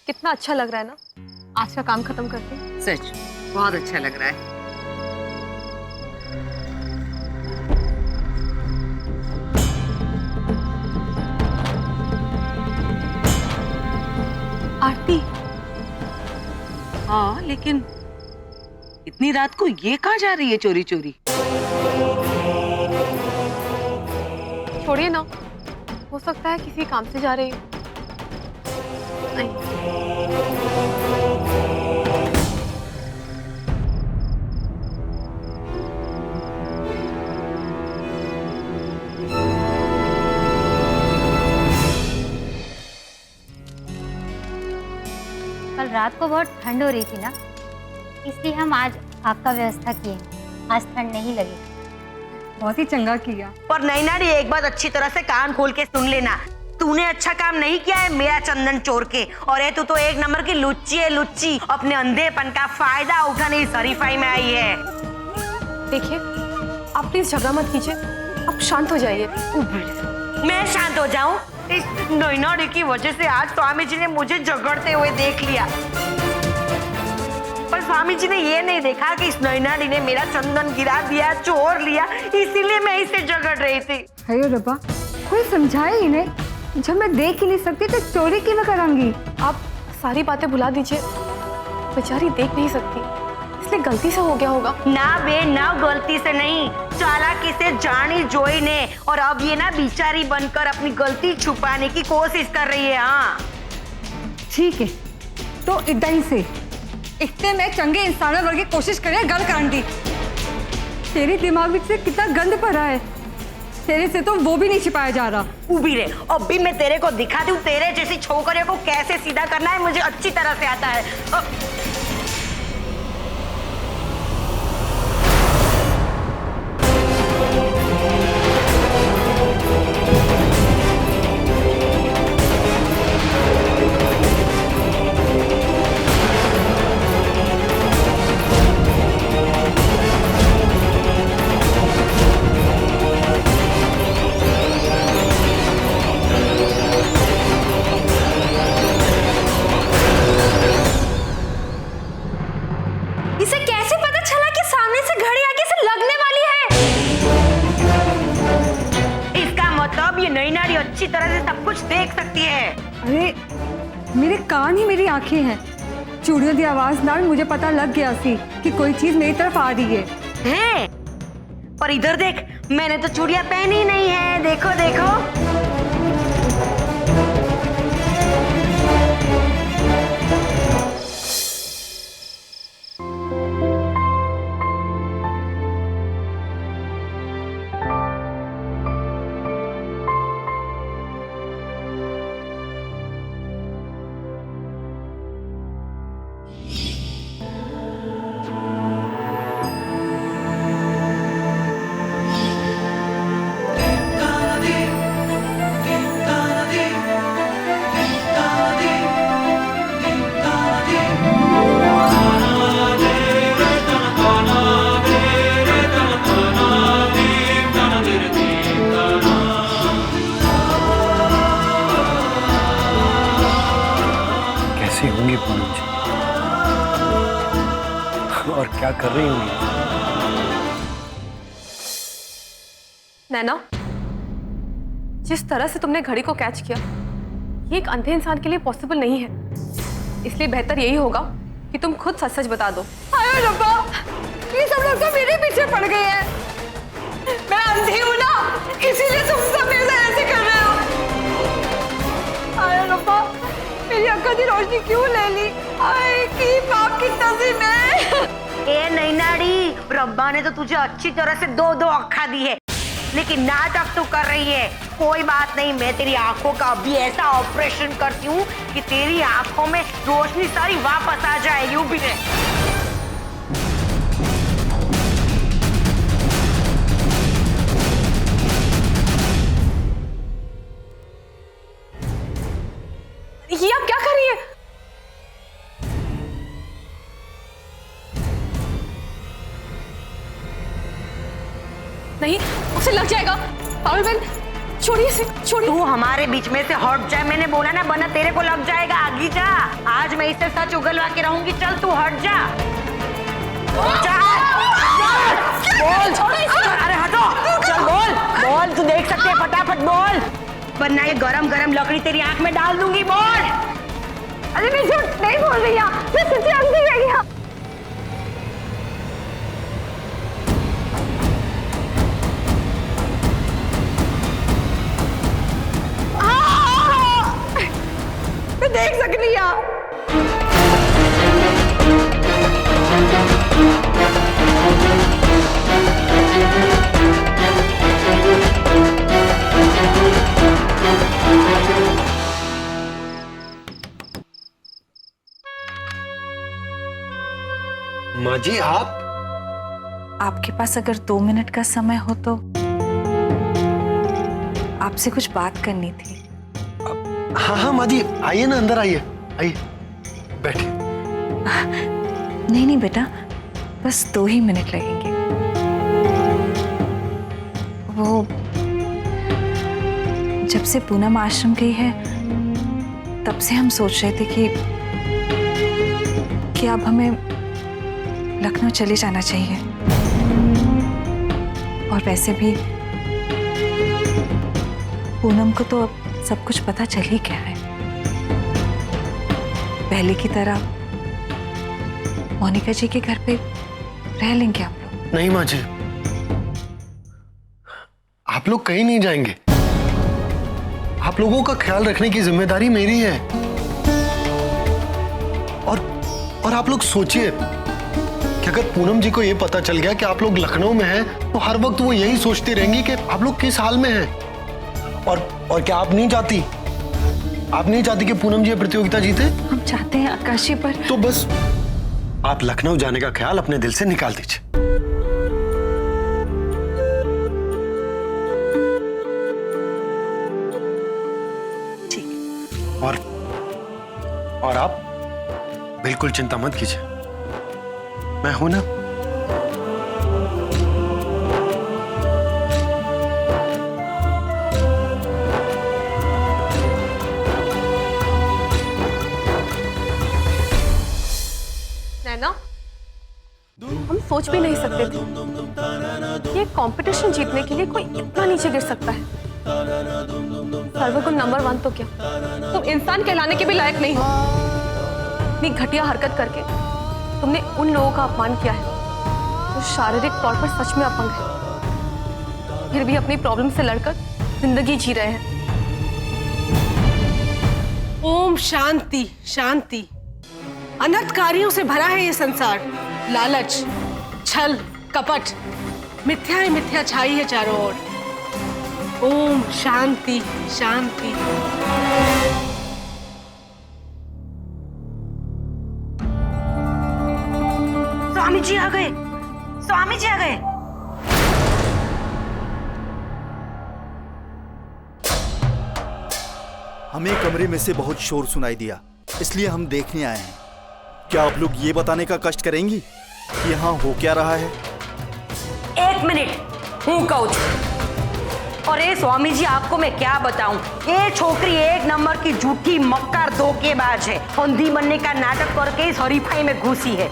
कितना अच्छा लग रहा है ना आज का काम खत्म करके। सच बहुत अच्छा लग रहा है। आरती, हाँ लेकिन इतनी रात को ये कहाँ जा रही है चोरी चोरी? छोड़िए ना, हो सकता है किसी काम से जा रही हो। नहीं, कल रात को बहुत ठंड हो रही थी ना, इसलिए हम आज आग का व्यवस्था किए। आज ठंड नहीं लगी। बहुत ही चंगा किया। पर नैनाडी, एक बात अच्छी तरह से कान खोल के सुन लेना, तूने अच्छा काम नहीं किया है मेरा चंदन चोर के। और ये तू तो एक नंबर की लुच्ची है, लुच्ची। अपने अंधेपन का फायदा उठाने इस हरीफाई में आई है। देखिए आप प्लीज झगड़ा मत कीजिए, आप शांत हो जाइए। मैं शांत हो जाऊं? इस नैनाडी की वजह से आज स्वामी जी ने मुझे झगड़ते हुए देख लिया, पर स्वामी जी ने ये नहीं देखा कि इस नैनाडी ने मेरा चंदन गिरा दिया, चोर लिया, इसीलिए मैं इससे झगड़ रही थी। अयो रब्बा, कोई समझाए ही नहीं। जब मैं देख ही नहीं सकती तो चोरी क्यों मैं करांगी? आप सारी बातें भुला दीजिए, बेचारी देख नहीं सकती, इसलिए गलती से हो गया होगा। ना बे ना, गलती से नहीं, चालाकी से जानी जोई ने। और अब ये ना बेचारी बनकर अपनी गलती छुपाने की कोशिश कर रही है। हाँ ठीक है, तो इतना ही से इतने में चंगे इंसानों वर्गी कोशिश करे गल करने की। तेरे दिमाग में से कितना गंद भरा है, तेरे से तो वो भी नहीं छिपाया जा रहा। उभी रे, अब भी मैं तेरे को दिखा दूं तेरे जैसी छोकरियों को कैसे सीधा करना है, मुझे अच्छी तरह से आता है। इसे कैसे पता चला कि सामने से घड़ी आगे से लगने वाली है? इसका मतलब ये नैनाडी अच्छी तरह से सब कुछ देख सकती है। अरे मेरे कान ही मेरी आंखें हैं। चूड़ियों की आवाज नाल मुझे पता लग गया सी कि कोई चीज मेरी तरफ आ रही है। हैं? पर इधर देख, मैंने तो चूड़ियां पहनी नहीं है, देखो देखो। कैसी होंगी पूनम जी, और क्या कर रही होंगी? नैना, जिस तरह से तुमने घड़ी को कैच किया, ये एक अंधे इंसान के लिए पॉसिबल नहीं है। इसलिए बेहतर यही होगा कि तुम खुद सच सच बता दो। अरे रब्बा, ये सब लोग तो मेरे पीछे पड़ गए हैं। मैं अंधी हूँ ना, इसीलिए तुम सब मेरे साथ ऐसे कर रहे हो। अरे रब्बा, मेरी आंखों की रोशनी क्यों ले ली? आए की पाप की तज़ी में। ए नैनाडी, रब्बा ने तो तुझे अच्छी तरह से दो दो अक्खा दी है, लेकिन नाटक तू कर रही है। कोई बात नहीं, मैं तेरी आंखों का अभी ऐसा ऑपरेशन करती हूँ कि तेरी आंखों में रोशनी सारी वापस आ जाएगी। उभी रे। ये आप क्या कर रही है? नहीं, उसे लग जाएगा। पागल बहन, छोड़िए इसे, छोड़िए। तू हमारे बीच में से हट जाए, मैंने बोला ना, वरना तेरे को लग जाएगा। आगे जा, आज मैं इससे सच उगलवा के रहूंगी। चल तू हट जा। बोल, अरे हटो, चल बोल बोल, तू देख सकते है, फटाफट बोल, वरना ये गरम गरम लकड़ी तेरी आंख में डाल दूंगी। बोल। अरे मैं झूठ नहीं बोल रही हूँ, मैं सच्ची अंधी गई हूँ। मैं देख सकती हूँ। माँ जी आप आपके पास अगर 2 मिनट का समय हो तो आपसे कुछ बात करनी थी। हाँ हाँ माँ जी आइए ना, अंदर आइए, आइए बैठिए। नहीं बेटा, बस 2 ही मिनट लगेंगे। वो जब से पूनम आश्रम गई है तब से हम सोच रहे थे कि अब हमें लखनऊ चले जाना चाहिए। और वैसे भी पूनम को तो अब सब कुछ पता चल ही गया है। पहले की तरह मोनिका जी के घर पे रह लेंगे हम लोग। नहीं माँ जी, आप लोग कहीं नहीं जाएंगे। आप लोगों का ख्याल रखने की जिम्मेदारी मेरी है। और आप लोग सोचिए कि अगर पूनम जी को यह पता चल गया कि आप लोग लखनऊ में हैं, तो हर वक्त वो यही सोचती रहेंगी कि आप लोग किस हाल में हैं। और क्या आप नहीं चाहती कि पूनम जी ये प्रतियोगिता जीते? हम चाहते हैं आकाश जी, पर तो बस आप लखनऊ जाने का ख्याल अपने दिल से निकाल दीजिए। और आप बिल्कुल चिंता मत कीजिए, मैं हूं ना। नैना, हम सोच भी नहीं सकते थे ये कंपटीशन जीतने के लिए कोई इतना नीचे गिर सकता है। सर्वगुण नंबर 1 तो क्या, तुम इंसान कहलाने के भी लायक नहीं हो। इतनी घटिया हरकत करके तुमने उन लोगों का अपमान किया है जो शारीरिक तौर पर सच में अपंग है, फिर भी अपनी प्रॉब्लम से लड़कर जिंदगी जी रहे हैं। ओम शांति शांति। अनर्थकारियों से भरा है ये संसार। लालच, छल, कपट, मिथ्या ही मिथ्या छाई है चारों ओर। ओम शांति शांति। स्वामी जी आ गए, स्वामी जी आ गए। हमें कमरे में से बहुत शोर सुनाई दिया, इसलिए हम देखने आए हैं। क्या आप लोग ये बताने का कष्ट करेंगी कि यहाँ हो क्या रहा है? 1 मिनट, हूँ काउच। और ये स्वामी जी आपको मैं क्या बताऊं, ये छोकरी 1 नंबर की झूठी मक्कार धोखेबाज है। अंधी बनने का नाटक करके इस हरीफाई में घुसी है।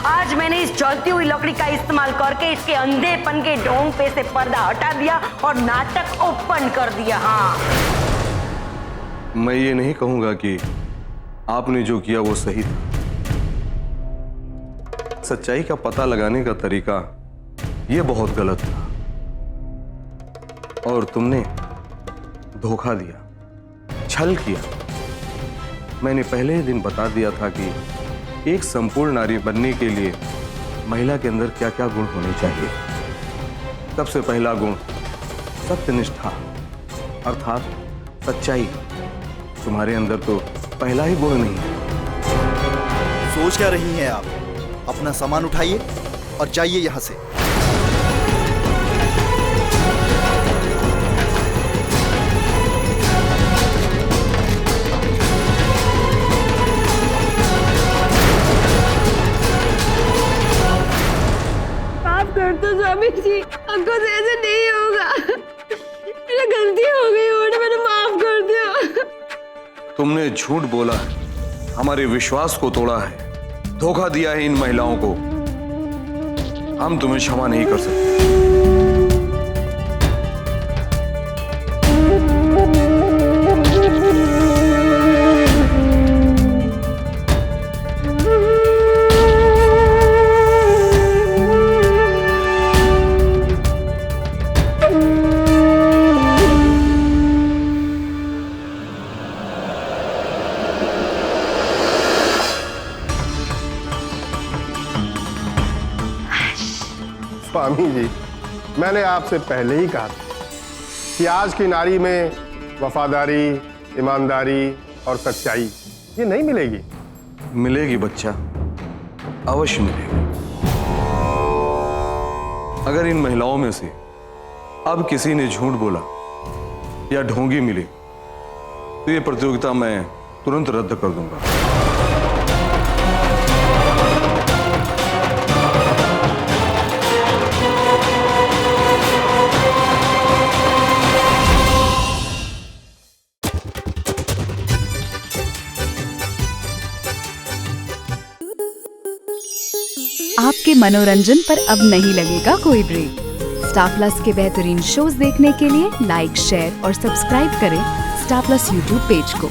आज मैंने इस जलती हुई लकड़ी का इस्तेमाल करके इसके अंधेपन के ढोंग पे से पर्दा हटा दिया और नाटक ओपन कर दिया। हाँ, मैं ये नहीं कहूंगा कि आपने जो किया वो सही था। सच्चाई का पता लगाने का तरीका ये बहुत गलत था और तुमने धोखा दिया, छल किया। मैंने पहले ही दिन बता दिया था कि एक संपूर्ण नारी बनने के लिए महिला के अंदर क्या क्या गुण होने चाहिए। सबसे पहला गुण सत्यनिष्ठा, अर्थात सच्चाई। तुम्हारे अंदर तो पहला ही गुण नहीं है। सोच क्या रही हैं आप? अपना सामान उठाइए और जाइए यहाँ से। माफ कर दो स्वामी जी, हमको से ऐसे नहीं होगा। तुमने झूठ बोला है, हमारे विश्वास को तोड़ा है, धोखा दिया है इन महिलाओं को। हम तुम्हें क्षमा नहीं कर सकते। स्वामी जी, मैंने आपसे पहले ही कहा था कि आज की नारी में वफादारी, ईमानदारी और सच्चाई ये नहीं मिलेगी। मिलेगी बच्चा, अवश्य मिलेगी। अगर इन महिलाओं में से अब किसी ने झूठ बोला या ढोंगी मिली तो ये प्रतियोगिता मैं तुरंत रद्द कर दूंगा। आपके मनोरंजन पर अब नहीं लगेगा कोई ब्रेक। स्टार प्लस के बेहतरीन शोज देखने के लिए लाइक, शेयर और सब्सक्राइब करें स्टार प्लस यूट्यूब पेज को।